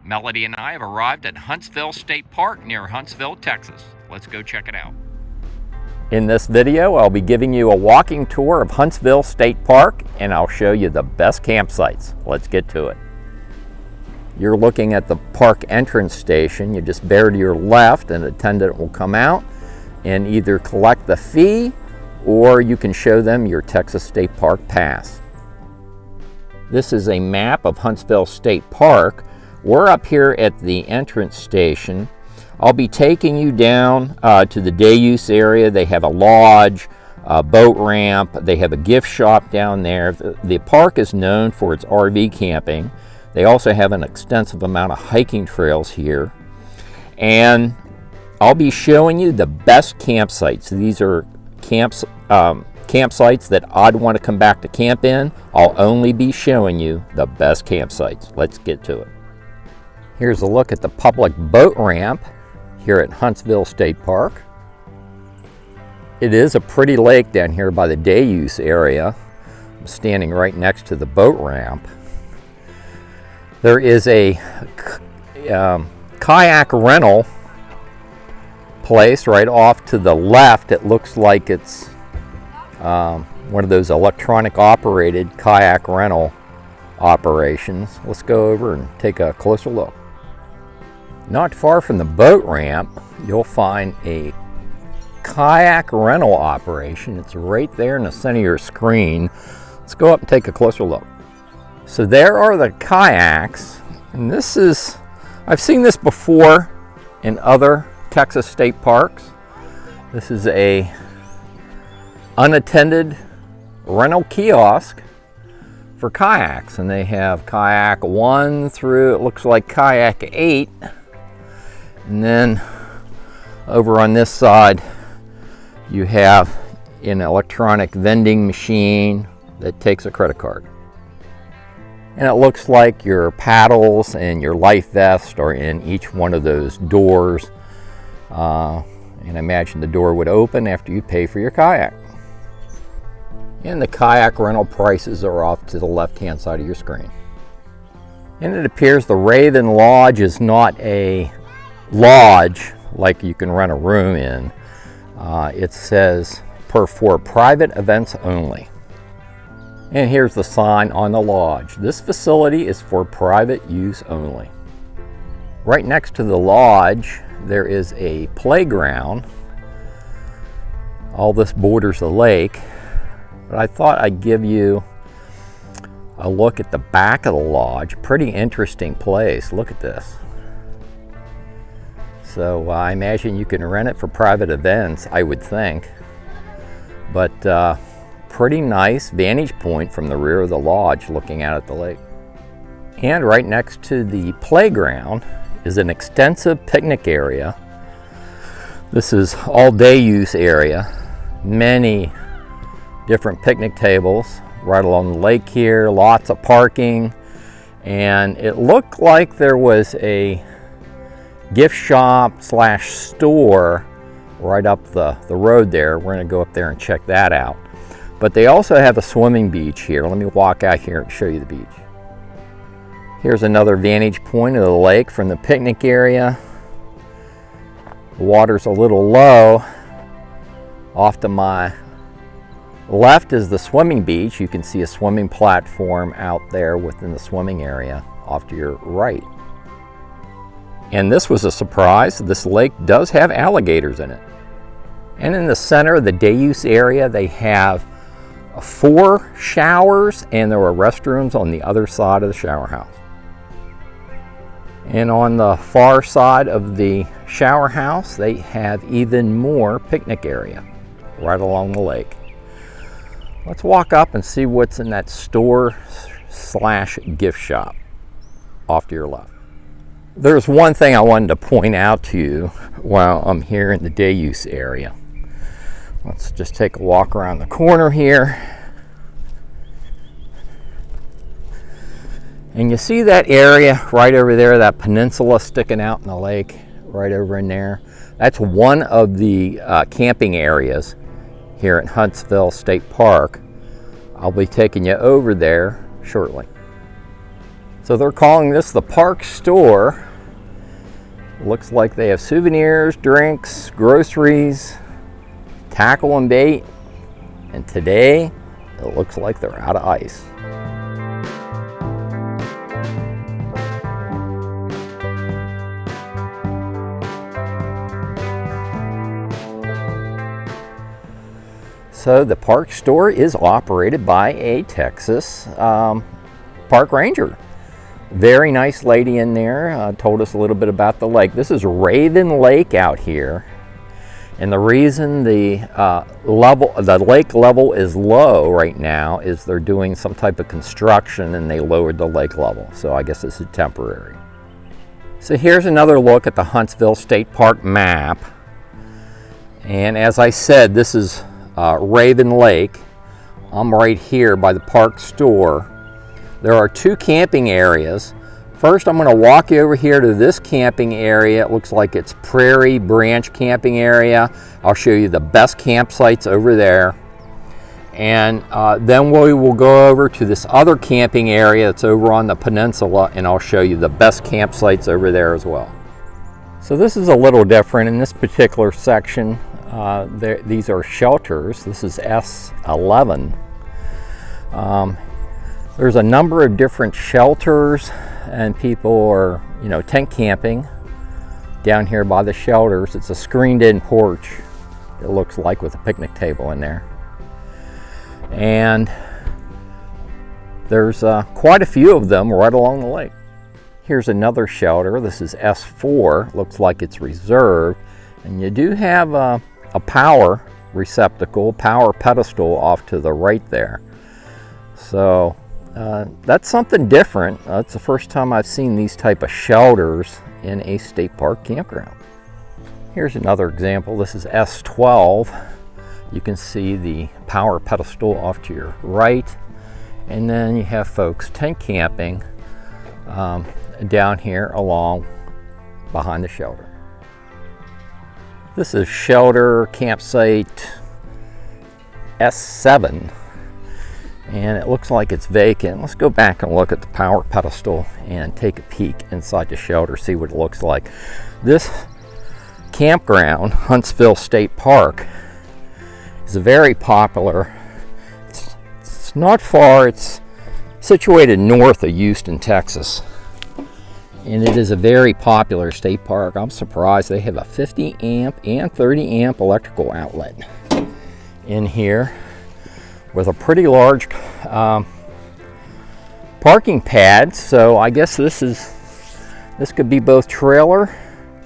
Melody and I have arrived at Huntsville State Park near Huntsville, Texas. Let's go check it out. In this video, I'll be giving you a walking tour of Huntsville State Park, and I'll show you the best campsites. Let's get to it. You're looking at the park entrance station. You just bear to your left, an attendant will come out and either collect the fee or you can show them your Texas State Park pass. This is a map of Huntsville State Park. We're up here at the entrance station. I'll be taking you down to the day use area. They have a lodge, a boat ramp, they have a gift shop down there. The park is known for its RV camping. They also have an extensive amount of hiking trails here. And I'll be showing you the best campsites. These are campsites that I'd want to come back to camp in. I'll only be showing you the best campsites. Let's get to it. Here's a look at the public boat ramp here at Huntsville State Park. It is a pretty lake down here by the day use area. I'm standing right next to the boat ramp. There is a kayak rental place right off to the left. It looks like it's one of those electronic operated kayak rental operations. Let's go over and take a closer look. Not far from the boat ramp, you'll find a kayak rental operation. It's right there in the center of your screen. Let's go up and take a closer look. So there are the kayaks, and this is, I've seen this before in other Texas state parks. This is a unattended rental kiosk for kayaks, and they have kayak 1 through, it looks like kayak 8. And then over on this side, you have an electronic vending machine that takes a credit card. And it looks like your paddles and your life vest are in each one of those doors. And I imagine the door would open after you pay for your kayak. And the kayak rental prices are off to the left-hand side of your screen. And it appears the Raven Lodge is not a lodge like you can rent a room in. It says for private events only. And here's the sign on the lodge. This facility is for private use only. Right next to the lodge, there is a playground. All this borders the lake. But I thought I'd give you a look at the back of the lodge. Pretty interesting place. Look at this. So I imagine you can rent it for private events, I would think. But pretty nice vantage point from the rear of the lodge looking out at the lake. And right next to the playground is an extensive picnic area. This is all day use area. Many different picnic tables right along the lake here, lots of parking. And it looked like there was a gift shop / store right up the road there. We're going to go up there and check that out. But they also have a swimming beach here. Let me walk out here and show you the beach. Here's another vantage point of the lake from the picnic area. The water's a little low. Off to my left is the swimming beach. You can see a swimming platform out there within the swimming area off to your right. And this was a surprise. This lake does have alligators in it. And in the center of the day use area, they have 4 showers, and there are restrooms on the other side of the shower house. And on the far side of the shower house, they have even more picnic area right along the lake. Let's walk up and see what's in that store / gift shop off to your left. There's one thing I wanted to point out to you while I'm here in the day use area. Let's just take a walk around the corner here. And you see that area right over there, that peninsula sticking out in the lake, right over in there. That's one of the camping areas here at Huntsville State Park. I'll be taking you over there shortly. So they're calling this the park store. Looks like they have souvenirs, drinks, groceries, tackle and bait. And today, it looks like they're out of ice. So the park store is operated by a Texas park ranger. Very nice lady in there, told us a little bit about the lake. This is Raven Lake out here. And the reason the lake level is low right now is they're doing some type of construction and they lowered the lake level. So I guess this is temporary. So here's another look at the Huntsville State Park map. And as I said, this is Raven Lake. I'm right here by the park store. There are two camping areas. First, I'm going to walk you over here to this camping area. It looks like it's Prairie Branch camping area. I'll show you the best campsites over there. And then we will go over to this other camping area that's over on the peninsula, and I'll show you the best campsites over there as well. So this is a little different in this particular section. These are shelters. This is S11. There's a number of different shelters, and people are, tent camping down here by the shelters. It's a screened-in porch, it looks like, with a picnic table in there. And there's quite a few of them right along the lake. Here's another shelter. This is S4. Looks like it's reserved. And you do have a power receptacle, power pedestal off to the right there. So that's something different. It's the first time I've seen these type of shelters in a state park campground. Here's another example. This is S12. You can see the power pedestal off to your right. And then you have folks tent camping down here along behind the shelter. This is shelter campsite S7. And it looks like it's vacant. Let's go back and look at the power pedestal and take a peek inside the shelter, see what it looks like. This campground, Huntsville State Park, is very popular. It's not far. It's situated north of Houston, Texas. And it is a very popular state park. I'm surprised they have a 50 amp and 30 amp electrical outlet in here, with a pretty large parking pad. So I guess this could be both trailer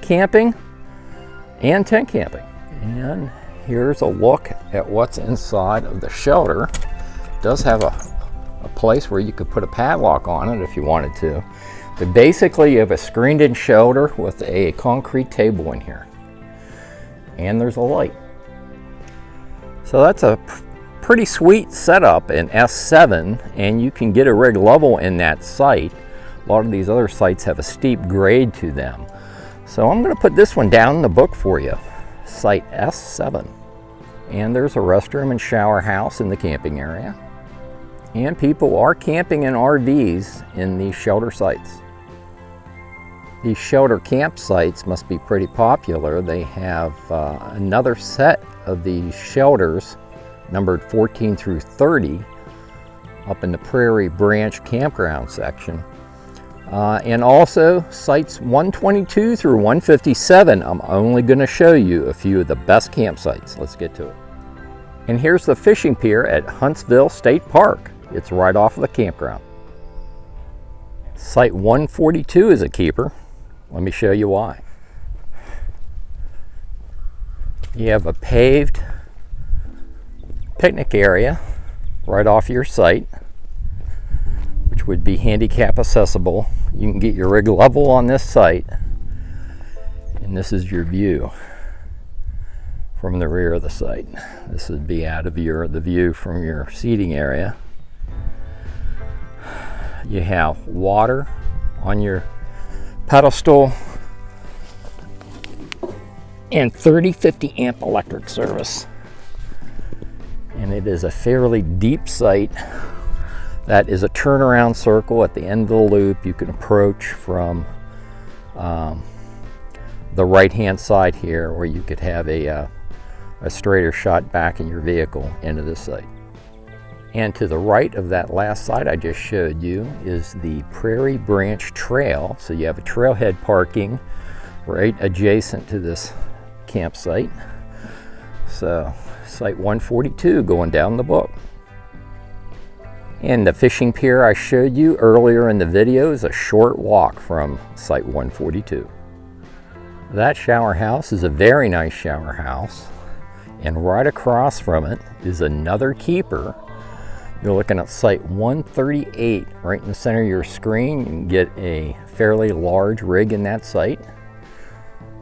camping and tent camping. And here's a look at what's inside of the shelter. It does have a place where you could put a padlock on it if you wanted to. But basically you have a screened-in shelter with a concrete table in here. And there's a light. So that's a pretty sweet setup in S7, and you can get a rig level in that site. A lot of these other sites have a steep grade to them. So I'm going to put this one down in the book for you, site S7. And there's a restroom and shower house in the camping area. And people are camping in RVs in these shelter sites. These shelter campsites must be pretty popular. They have another set of these shelters numbered 14 through 30 up in the Prairie Branch campground section. And also sites 122 through 157. I'm only going to show you a few of the best campsites. Let's get to it. And here's the fishing pier at Huntsville State Park. It's right off of the campground. Site 142 is a keeper. Let me show you why. You have a paved picnic area right off your site, which would be handicap accessible. You can get your rig level on this site, and this is your view from the rear of the site. This would be out of the view from your seating area. You have water on your pedestal and 30-50 amp electric service. And it is a fairly deep site, That is a turnaround circle at the end of the loop. You can approach from the right-hand side here, where you could have a straighter shot back in your vehicle into this site. And to the right of that last site I just showed you is the Prairie Branch Trail. So you have a trailhead parking right adjacent to this campsite. So site 142 going down the book. And the fishing pier I showed you earlier in the video is a short walk from site 142. That shower house is a very nice shower house. And right across from it is another keeper. You're looking at site 138 right in the center of your screen. You can get a fairly large rig in that site.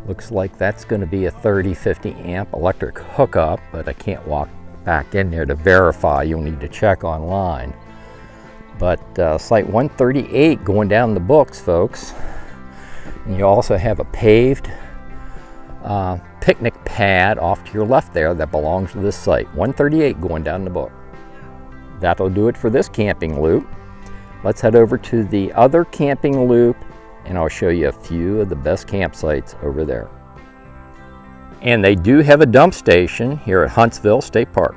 Looks like that's going to be a 30-50 amp electric hookup, but I can't walk back in there to verify. You'll need to check online. But site 138 going down the books, folks. And you also have a paved picnic pad off to your left there that belongs to this site. 138 going down the book. That'll do it for this camping loop. Let's head over to the other camping loop and I'll show you a few of the best campsites over there. And they do have a dump station here at Huntsville State Park.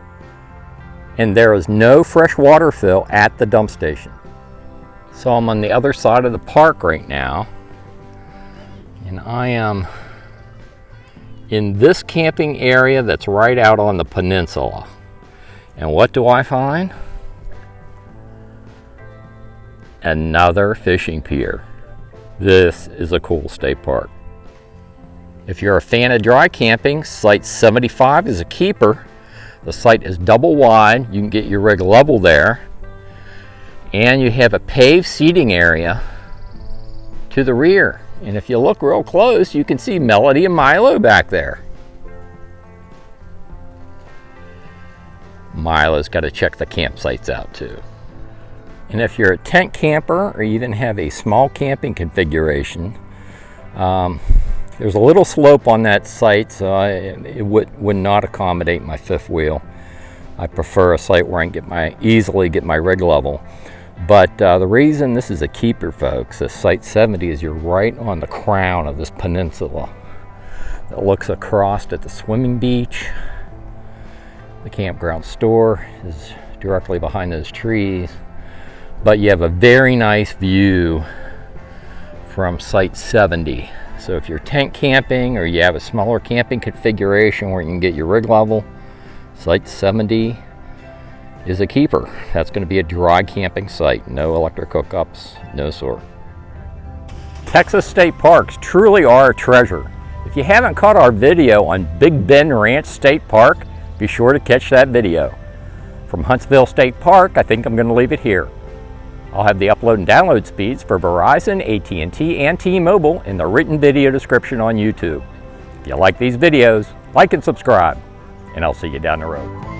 And there is no fresh water fill at the dump station. So I'm on the other side of the park right now. And I am in this camping area that's right out on the peninsula. And what do I find? Another fishing pier. This is a cool state park. If you're a fan of dry camping, site 75 is a keeper. The site is double wide. You can get your rig level there. And you have a paved seating area to the rear. And if you look real close, you can see Melody and Milo back there. Milo's got to check the campsites out too. And if you're a tent camper or even have a small camping configuration, there's a little slope on that site, so it would not accommodate my fifth wheel. I prefer a site where I can easily get my rig level. But the reason this is a keeper, folks, is site 70 is you're right on the crown of this peninsula that looks across at the swimming beach. The campground store is directly behind those trees. But you have a very nice view from site 70. So if you're tent camping or you have a smaller camping configuration where you can get your rig level, site 70 is a keeper. That's going to be a dry camping site. No electric hookups, no sort. Texas state parks truly are a treasure. If you haven't caught our video on Big Bend Ranch State Park, be sure to catch that video. From Huntsville State Park, I think I'm going to leave it here. I'll have the upload and download speeds for Verizon, AT&T, and T-Mobile in the written video description on YouTube. If you like these videos, like and subscribe, and I'll see you down the road.